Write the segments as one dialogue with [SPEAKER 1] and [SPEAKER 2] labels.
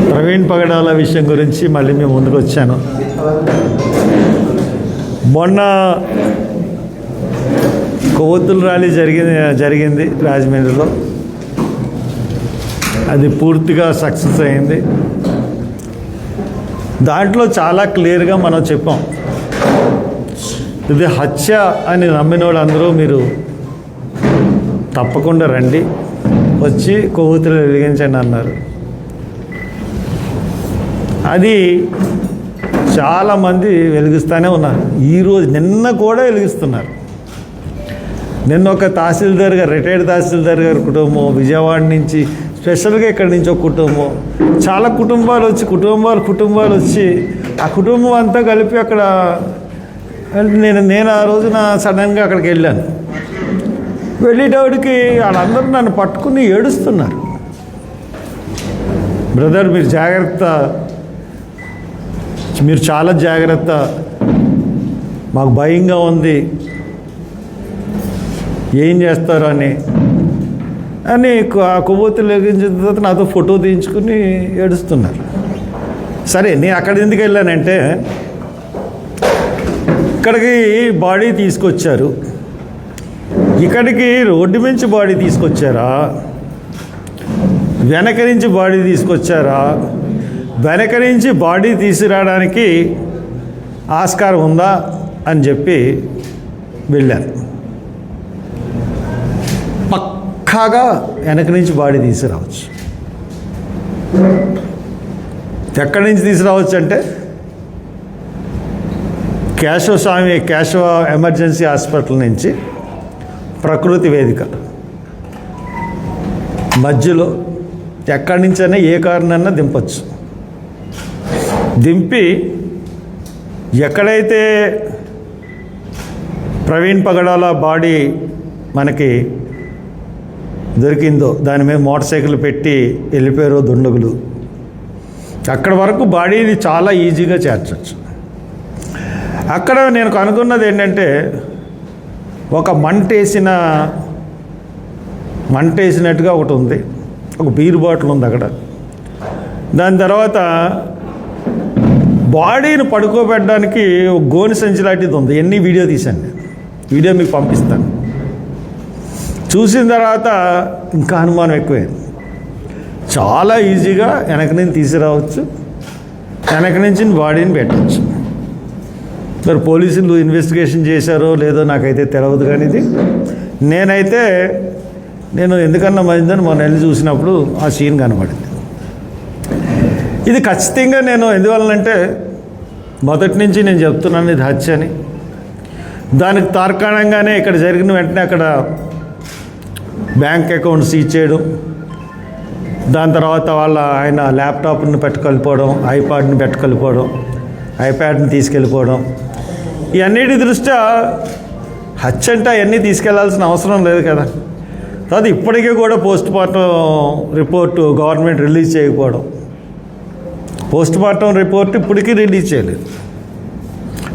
[SPEAKER 1] ప్రవీణ్ పగడాల విషయం గురించి మళ్ళీ మేము ముందుకు వచ్చాను. మొన్న కొవ్వొత్తుల ర్యాలీ జరిగింది రాజమండ్రిలో. అది పూర్తిగా సక్సెస్ అయింది. దాంట్లో చాలా క్లియర్గా మనం చెప్పాం, ఇది హత్య అని నమ్మిన వాళ్ళందరూ మీరు తప్పకుండా రండి, వచ్చి కొవ్వొత్తులు వెలిగించండి అన్నారు. అది చాలామంది వెలిగిస్తూనే ఉన్నారు. ఈరోజు నిన్న కూడా వెలిగిస్తున్నారు. నిన్న ఒక తహసీల్దార్ గారు, రిటైర్డ్ తహసీల్దార్ గారి కుటుంబం, విజయవాడ నుంచి స్పెషల్గా ఇక్కడి నుంచి ఒక కుటుంబం, చాలా కుటుంబాలు వచ్చి ఆ కుటుంబం అంతా కలిపి అక్కడ నేను ఆ రోజున సడన్గా అక్కడికి వెళ్ళాను. వెళ్ళేటప్పటికి వాళ్ళందరూ నన్ను పట్టుకుని ఏడుస్తున్నారు. బ్రదర్ మీరు జాగ్రత్త, మీరు చాలా జాగ్రత్త, మాకు భయంగా ఉంది, ఏం చేస్తారు అని ఆ కొవ్వొత్తులు వెలిగించిన తర్వాత నాతో ఫోటో తీయించుకుని ఏడుస్తున్నారు. సరే నేను అక్కడ ఎందుకు వెళ్ళానంటే, ఇక్కడికి బాడీ తీసుకొచ్చారు, ఇక్కడికి రోడ్డు నుంచి బాడీ తీసుకొచ్చారా, వెనక నుంచి బాడీ తీసుకొచ్చారా, వెనక నుంచి బాడీ తీసుకురావడానికి ఆస్కారం ఉందా అని చెప్పి వెళ్ళాను. పక్కాగా వెనక నుంచి బాడీ తీసుకురావచ్చు. ఎక్కడి నుంచి తీసుకురావచ్చు అంటే, కేశవ ఎమర్జెన్సీ హాస్పిటల్ నుంచి ప్రకృతి వేదిక మధ్యలో ఎక్కడి నుంచైనా ఏ కారణన్నా దింపచ్చు. దింపి ఎక్కడైతే ప్రవీణ్ పగడాల బాడీ మనకి దొరికిందో దాని మీద మోటార్ సైకిల్ పెట్టి వెళ్ళిపోయారో దుండగులు, అక్కడ వరకు బాడీని చాలా ఈజీగా చేర్చవచ్చు. అక్కడ నేను కనుగొన్నది ఏంటంటే, ఒక మంటేసినట్టుగా ఒకటి ఉంది, ఒక బీర్ బాటిల్ ఉంది అక్కడ. దాని తర్వాత బాడీని పడుకోబెట్టడానికి ఒక గోని సంచి లాంటిది ఉంది. ఎన్ని వీడియో తీశాను నేను, వీడియో మీకు పంపిస్తాను. చూసిన తర్వాత ఇంకా అనుమానం ఎక్కువైంది. చాలా ఈజీగా వెనక నుంచి తీసుకురావచ్చు, వెనక నుంచి బాడీని పెట్టవచ్చు. మరి పోలీసులు ఇన్వెస్టిగేషన్ చేశారో లేదో నాకైతే తెలియదు, కానీ ఇది నేను ఎందుకన్నా మంచిదని మొన్న వెళ్ళి చూసినప్పుడు ఆ సీన్ కనబడింది. ఇది ఖచ్చితంగా నేను ఎందువలనంటే, మొదటి నుంచి నేను చెప్తున్నాను ఇది హత్య అని. దానికి తార్కాణంగానే ఇక్కడ జరిగిన వెంటనే అక్కడ బ్యాంక్ అకౌంట్ సీజ్ చేయడం, దాని తర్వాత ఆయన ల్యాప్టాప్ని పెట్టుకెళ్ళిపోవడం, ఐప్యాడ్ని తీసుకెళ్ళిపోవడం, ఇవన్నిటి దృష్ట్యా హత్య అంటే అవన్నీ తీసుకెళ్లాల్సిన అవసరం లేదు కదా. తర్వాత ఇప్పటికీ కూడా post mortem report government release చేయకపోవడం, పోస్ట్ మార్టం రిపోర్ట్ ఇప్పటికీ రిలీజ్ చేయలేదు.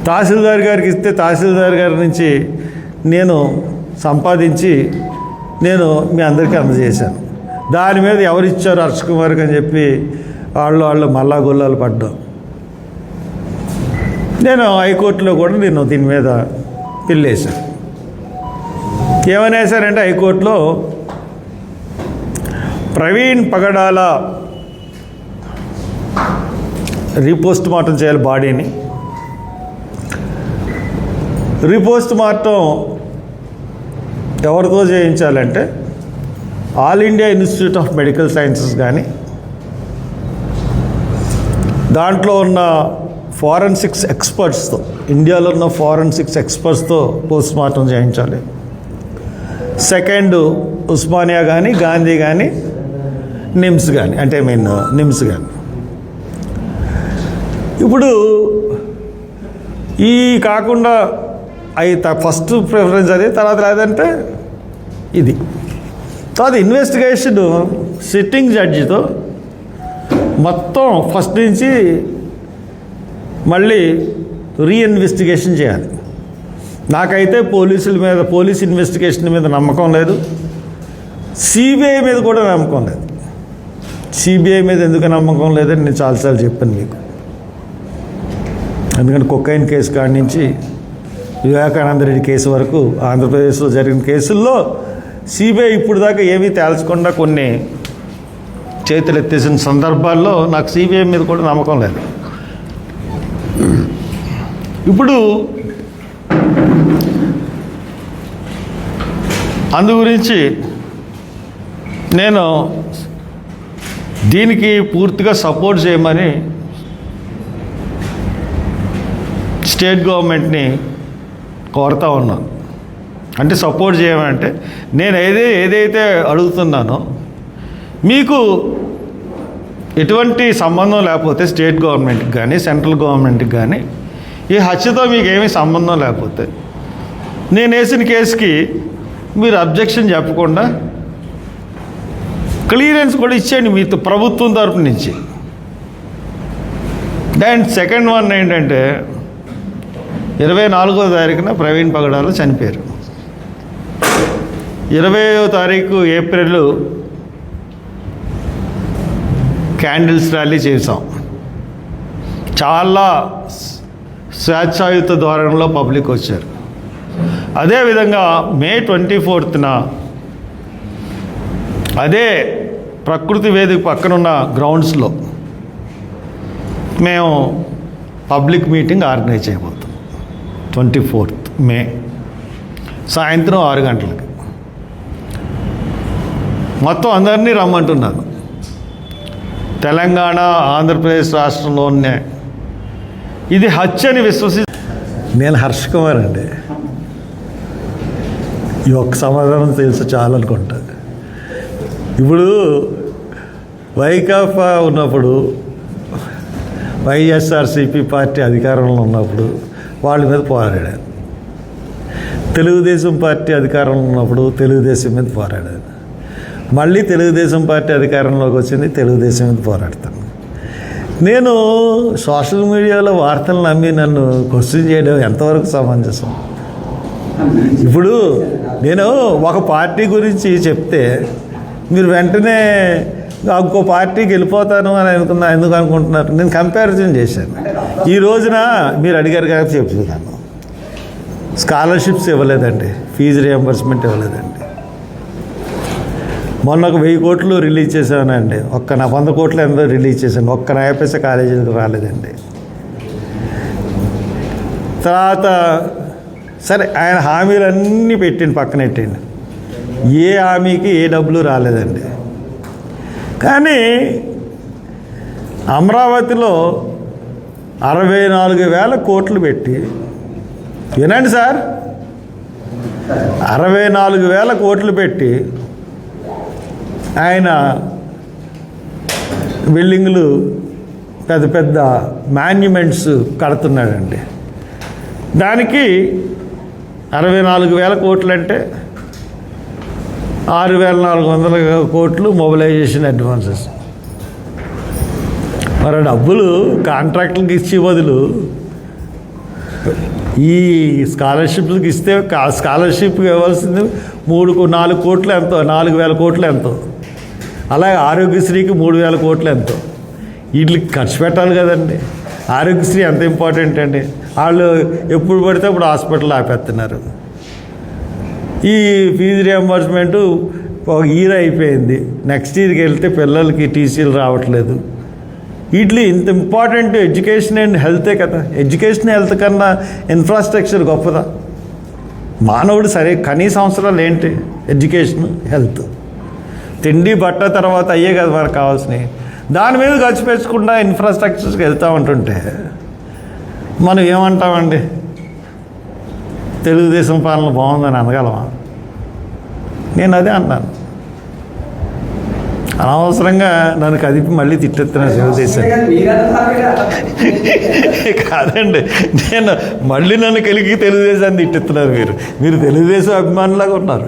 [SPEAKER 1] తహసీల్దార్ గారికి ఇస్తే తహసీల్దార్ గారి నుంచి నేను సంపాదించి నేను మీ అందరికీ అందజేశాను. దాని మీద ఎవరిచ్చారు హర్ష్ కుమార్కి అని చెప్పి వాళ్ళు మళ్ళా గొల్లాలు పడ్డాం. నేను హైకోర్టులో కూడా నేను దీని మీద పిల్లేశాను. ఏమని వేశారంటే, హైకోర్టులో ప్రవీణ్ పగడాల రీపోస్ట్ మార్టం చేయాలి బాడీని. రీపోస్ట్ మార్టం ఎవరితో చేయించాలంటే, All India Institute of Medical Sciences కానీ దాంట్లో ఉన్న ఫారెన్సిక్స్ ఎక్స్పర్ట్స్తో, ఇండియాలో ఉన్న ఫారెన్సిక్స్ ఎక్స్పర్ట్స్తో పోస్ట్ మార్టం చేయించాలి. సెకండ్ ఉస్మానియా కానీ, గాంధీ కానీ, నిమ్స్ కానీ, నిమ్స్ కానీ. ఇప్పుడు ఈ కాకుండా ఫస్ట్ ప్రిఫరెన్స్ అది, తర్వాత లేదంటే ఇది. తర్వాత ఇన్వెస్టిగేషన్ సిట్టింగ్ జడ్జితో మొత్తం ఫస్ట్ నుంచి మళ్ళీ రీఇన్వెస్టిగేషన్ చేయాలి. నాకైతే పోలీస్ ఇన్వెస్టిగేషన్ మీద నమ్మకం లేదు, సిబిఐ మీద కూడా నమ్మకం లేదు. సిబిఐ మీద ఎందుకు నమ్మకం లేదని నేను చాలాసార్లు చెప్పాను మీకు. ఎందుకంటే కొకైన్ కేసు కాడి నుంచి వివేకానంద రెడ్డి కేసు వరకు ఆంధ్రప్రదేశ్లో జరిగిన కేసుల్లో సిబిఐ ఇప్పుడు దాకా ఏమీ తేల్చకుండా కొన్ని చేతులు ఎత్తేసిన సందర్భాల్లో నాకు సిబిఐ మీద కూడా నమ్మకం లేదు. ఇప్పుడు అందు గురించి నేను దీనికి పూర్తిగా సపోర్ట్ చేయమని స్టేట్ గవర్నమెంట్ని కోరుతా ఉన్నాను. అంటే సపోర్ట్ చేయమంటే నేను ఏదైతే అడుగుతున్నానో మీకు ఎటువంటి సంబంధం లేకపోతే స్టేట్ గవర్నమెంట్కి కానీ సెంట్రల్ గవర్నమెంట్కి కానీ ఈ హత్యతో మీకు ఏమీ సంబంధం లేకపోతే నేను వేసిన కేసుకి మీరు అబ్జెక్షన్ చెప్పకుండా క్లియరెన్స్ కూడా ఇచ్చేయండి మీతో ప్రభుత్వం తరపు నుంచి. అండ్ సెకండ్ వన్ ఏంటంటే 24వ తారీఖున ప్రవీణ్ పగడాల చనిపోయారు. 20వ తారీఖు ఏప్రిల్ క్యాండిల్స్ ర్యాలీ చేసాం. చాలా స్వేచ్ఛాయుత ధోరణిలో పబ్లిక్ వచ్చారు. అదేవిధంగా మే 24న అదే ప్రకృతి వేదిక పక్కనున్న గ్రౌండ్స్లో మేము పబ్లిక్ మీటింగ్ ఆర్గనైజ్ చేయబోతున్నాం. 24th మే సాయంత్రం 6 గంటలకి మొత్తం అందరినీ రమ్మంటున్నాను. తెలంగాణ ఆంధ్రప్రదేశ్ రాష్ట్రంలోనే ఇది హత్యని నేను హర్ష కుమార్ అండి. ఈ ఒక్క సమాధానం తెలుసు చాలనుకుంటా. ఇప్పుడు వైకాపా ఉన్నప్పుడు వైఎస్ఆర్సీపీ పార్టీ అధికారంలో ఉన్నప్పుడు వాళ్ళ మీద పోరాడాను. తెలుగుదేశం పార్టీ అధికారంలో ఉన్నప్పుడు తెలుగుదేశం మీద పోరాడాను. మళ్ళీ తెలుగుదేశం పార్టీ అధికారంలోకి వచ్చింది, తెలుగుదేశం మీద పోరాడతాను. నేను సోషల్ మీడియాలో వార్తలు నమ్మి నన్ను క్వశ్చన్ చేయడం ఎంతవరకు సమంజసం? ఇప్పుడు నేను ఒక పార్టీ గురించి చెప్తే మీరు వెంటనే ఇంకో పార్టీకి వెళ్ళిపోతాను అని ఎందుకు అనుకుంటున్నారు? నేను కంపారిజన్ చేశాను. ఈ రోజున మీరు అడిగారు కాబట్టి చెప్తున్నాను. స్కాలర్షిప్స్ ఇవ్వలేదండి, ఫీజు రియంబర్స్మెంట్ ఇవ్వలేదండి. మొన్న ఒక 1000 కోట్లు రిలీజ్ చేశానండి. నా 100 కోట్లు ఎంతో రిలీజ్ చేశాను. ఒక్క నయా పైసా కాలేజీలకు రాలేదండి. తర్వాత సరే ఆయన హామీలన్నీ పెట్టిండి, పక్కనెట్టండి. ఏ హామీకి ఏ డబ్బులు రాలేదండి. కానీ అమరావతిలో 64,000 కోట్లు పెట్టి, వినండి సార్, 64,000 కోట్లు పెట్టి ఆయన బిల్డింగులు పెద్ద పెద్ద మాన్యుమెంట్స్ కడుతున్నాడండి. దానికి 64,000 కోట్లు అంటే 6,400 కోట్లు మొబిలైజేషన్ అడ్వాన్సెస్. మరి డబ్బులు కాంట్రాక్టులకు ఇచ్చే బదులు ఈ స్కాలర్షిప్లకు ఇస్తే స్కాలర్షిప్కి ఇవ్వాల్సింది 3-4 కోట్లు ఎంతో, 4,000 కోట్లు ఎంతో. అలాగే ఆరోగ్యశ్రీకి 3,000 కోట్లు ఎంతో. వీటికి ఖర్చు పెట్టాలి కదండి. ఆరోగ్యశ్రీ ఎంత ఇంపార్టెంట్ అండి. వాళ్ళు ఎప్పుడు పడితే అప్పుడు హాస్పిటల్ ఆపేస్తున్నారు. ఈ ఫీజు రియంబర్స్మెంటు ఒక ఇయర్ అయిపోయింది. నెక్స్ట్ ఇయర్కి వెళ్తే పిల్లలకి టీసీలు రావట్లేదు. వీటిలో ఇంత ఇంపార్టెంట్ ఎడ్యుకేషన్ అండ్ హెల్తే కదా. ఎడ్యుకేషన్ హెల్త్ కన్నా ఇన్ఫ్రాస్ట్రక్చర్ గొప్పదా? మానవుడు సరే కనీస అవసరాలు ఏంటి? ఎడ్యుకేషన్, హెల్త్, తిండి, బట్ట తర్వాత అయ్యే కదా మనకు కావాల్సినవి. దాని మీద ఖర్చు పెంచకుండా ఇన్ఫ్రాస్ట్రక్చర్స్కి వెళ్తూ ఉంటుంటే మనం ఏమంటామండి? తెలుగుదేశం పాలన బాగుందని అనగలమా? నేను అదే అన్నాను. అనవసరంగా నన్ను కదిపి మళ్ళీ తిట్టెత్తున్నాను తెలుగుదేశం. కాదండి, నేను మళ్ళీ నన్ను కలిగి తెలుగుదేశాన్ని తిట్టెత్తున్నారు. మీరు తెలుగుదేశం అభిమానులాగా ఉన్నారు.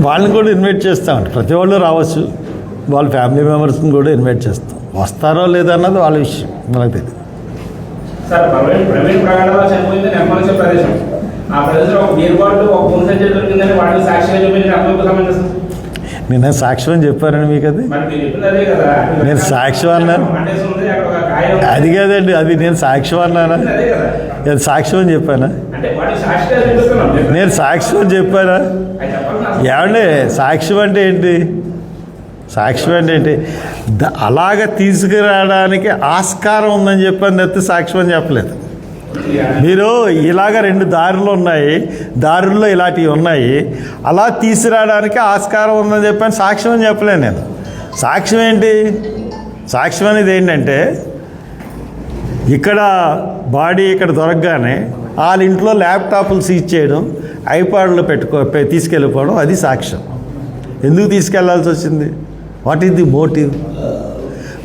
[SPEAKER 1] వాళ్ళని కూడా ఇన్వైట్ చేస్తామండి. ప్రతి వాళ్ళు రావచ్చు. వాళ్ళ ఫ్యామిలీ మెంబర్స్ని కూడా ఇన్వైట్ చేస్తాం. వస్తారో లేదన్నది వాళ్ళ విషయం, మనకు తెలియదు.
[SPEAKER 2] సార్ ప్రవీణ్ ప్రగాఢలో చనిపోయింది నిర్మానుష్య ప్రదేశం. ఆ ప్రదేశంలో ఒక బీర్ బాటిల్ ఒక భూమి సంచయం దొరికిందని వాటిని సాక్షిగా చూపించిన ఎంతవరకు సమంజసం?
[SPEAKER 1] నేను సాక్ష్యం అని చెప్పానండి మీకు అది.
[SPEAKER 2] మరి మీరు చెప్పింది అదే కదా.
[SPEAKER 1] నేను సాక్ష్యం అన్నాను.
[SPEAKER 2] మంటేస్తుంది, అక్కడ ఒక గాయం.
[SPEAKER 1] అది కాదండి, అది నేను సాక్ష్యం అన్నానా?
[SPEAKER 2] అదే కదా.
[SPEAKER 1] నేను సాక్ష్యం అని చెప్పానా?
[SPEAKER 2] అంటే వాటిని సాక్షిగా చూపిస్తున్నాం.
[SPEAKER 1] నేను సాక్ష్యం అని చెప్పానా?
[SPEAKER 2] అది చెప్పాలి నా.
[SPEAKER 1] ఏమండి సాక్ష్యం అంటే ఏంటి? సాక్ష్యం అంటే ఏంటి? అలాగ తీసుకురావడానికి ఆస్కారం ఉందని చెప్పని తప్పితే సాక్ష్యం అని చెప్పలేదు. మీరు ఇలాగ 2 దారులు ఉన్నాయి, దారుల్లో ఇలాంటివి ఉన్నాయి, అలా తీసుకురావడానికి ఆస్కారం ఉందని చెప్పాను, సాక్ష్యం అని చెప్పలేను నేను. సాక్ష్యం ఏంటి? సాక్ష్యం అనేది ఏంటంటే ఇక్కడ బాడీ ఇక్కడ దొరకగానే వాళ్ళ ఇంట్లో ల్యాప్టాప్లు సీజ్ చేయడం, ఐపాడ్లు తీసుకెళ్ళిపోవడం, అది సాక్ష్యం. ఎందుకు తీసుకెళ్లాల్సి వచ్చింది? What is the motive?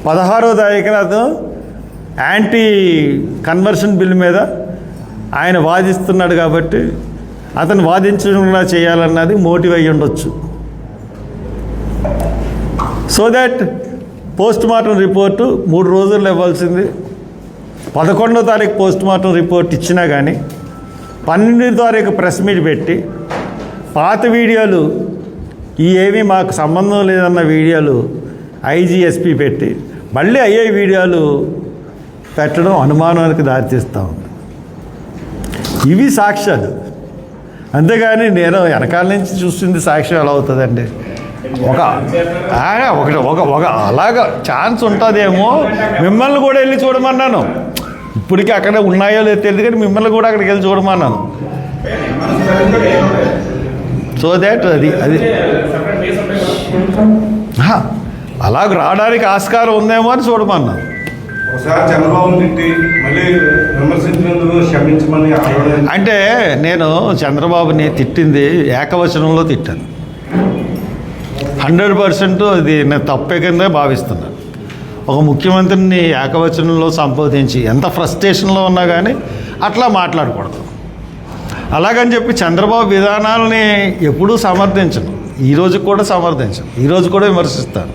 [SPEAKER 1] 16వ తారీఖున అతను యాంటీ కన్వర్షన్ బిల్ మీద ఆయన వాదిస్తున్నాడు కాబట్టి అతను వాదించకుండా చేయాలన్నది మోటివ్ అయ్యి ఉండొచ్చు. So that post mortem report 3 రోజుల్లో ఇవ్వాల్సింది 11వ తారీఖు పోస్ట్ మార్టం రిపోర్ట్ ఇచ్చినా కానీ 12వ తారీఖు ప్రెస్ మీట్ పెట్టి పాత వీడియోలు ఏమీ మాకు సంబంధం లేదన్న వీడియోలు ఐజీఎస్పీ పెట్టి మళ్ళీ అయ్యే వీడియోలు పెట్టడం అనుమానానికి దారితీస్తూ ఉంది. ఇవి సాక్ష్యాలు. అంతేగాని నేను వెనకాల నుంచి చూస్తుంది సాక్ష్యం ఎలా అవుతుందండి? ఒక అలాగా ఛాన్స్ ఉంటుందేమో. మిమ్మల్ని కూడా వెళ్ళి చూడమన్నాను. ఇప్పటికీ అక్కడ ఉన్నాయో లేదో తెలియదు కానీ మిమ్మల్ని కూడా అక్కడికి వెళ్ళి చూడమన్నాను. సో దాట్ అది అలాగ రావడానికి ఆస్కారం ఉందేమో అని చూడమన్నాను.
[SPEAKER 3] ఒకసారి చంద్రబాబుని తిట్టి మళ్ళీ విమర్శించినందుకు క్షమించమని
[SPEAKER 1] అంటే నేను చంద్రబాబుని తిట్టింది ఏకవచనంలో తిట్టాను. 100% అది నేను తప్పే కిందే భావిస్తున్నాను. ఒక ముఖ్యమంత్రిని ఏకవచనంలో సంబోధించి ఎంత ఫ్రస్ట్రేషన్లో ఉన్నా కానీ అట్లా మాట్లాడకూడదు. అలాగని చెప్పి చంద్రబాబు విధానాలని ఎప్పుడూ సమర్థించను. ఈరోజు కూడా సమర్థించను, ఈరోజు కూడా విమర్శిస్తాను.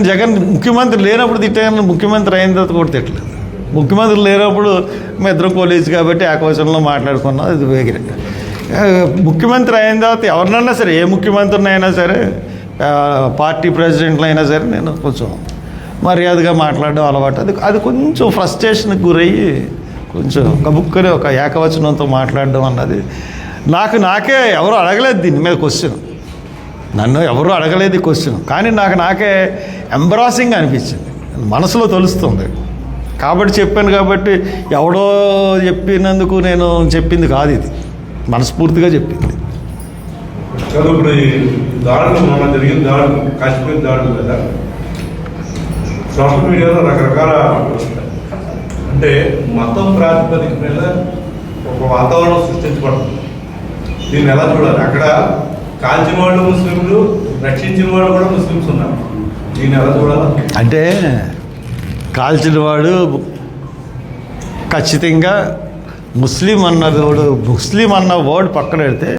[SPEAKER 1] జగన్ ముఖ్యమంత్రి లేనప్పుడు తిట్టాను, ముఖ్యమంత్రి అయిన తర్వాత కూడా తిట్టలేదు. ముఖ్యమంత్రి లేనప్పుడు మేము ఇద్దరం కొలీగ్స్ కాబట్టి ఏకవచనంలో మాట్లాడుకున్నాం. ఇది వేగిరి. ముఖ్యమంత్రి అయిన తర్వాత ఎవరినైనా సరే, ఏ ముఖ్యమంత్రిని అయినా సరే, పార్టీ ప్రెసిడెంట్లు అయినా సరే నేను కొంచెం మర్యాదగా మాట్లాడడం అలవాటు. అది కొంచెం ఫ్రస్ట్రేషన్కి గురయ్యి కొంచెం గబుక్కని ఒక ఏకవచనంతో మాట్లాడడం అన్నది నాకే ఎవరు అడగలేదు దీని మీద క్వశ్చన్. నన్ను ఎవరు అడగలేదు ఈ క్వశ్చన్, కానీ నాకే ఎంబరాసింగ్ అనిపించింది, మనసులో తెలుస్తుంది కాబట్టి చెప్పాను. కాబట్టి ఎవడో చెప్పినందుకు నేను చెప్పింది కాదు, ఇది మనస్ఫూర్తిగా చెప్పింది.
[SPEAKER 3] ఇప్పుడు ఈ దాడులు మొన్న జరిగిన దాడులు, కాశ్మీర్ దాడులు కదా, సోషల్ మీడియాలో రకరకాల అంటే మతం ప్రాతిపదిక మీద ఒక వాతావరణం సృష్టించబడుతుంది. దీన్ని ఎలా చూడాలి? అక్కడ కాల్చిన వాళ్ళు ముస్లింలు, రక్షించిన వాళ్ళు కూడా ముస్లిమ్స్ ఉన్నారు. దీన్ని ఎలా చూడాలి?
[SPEAKER 1] అంటే కాల్చిన వాడు ఖచ్చితంగా ముస్లిం అన్న వర్డ్ పక్కన పెడితే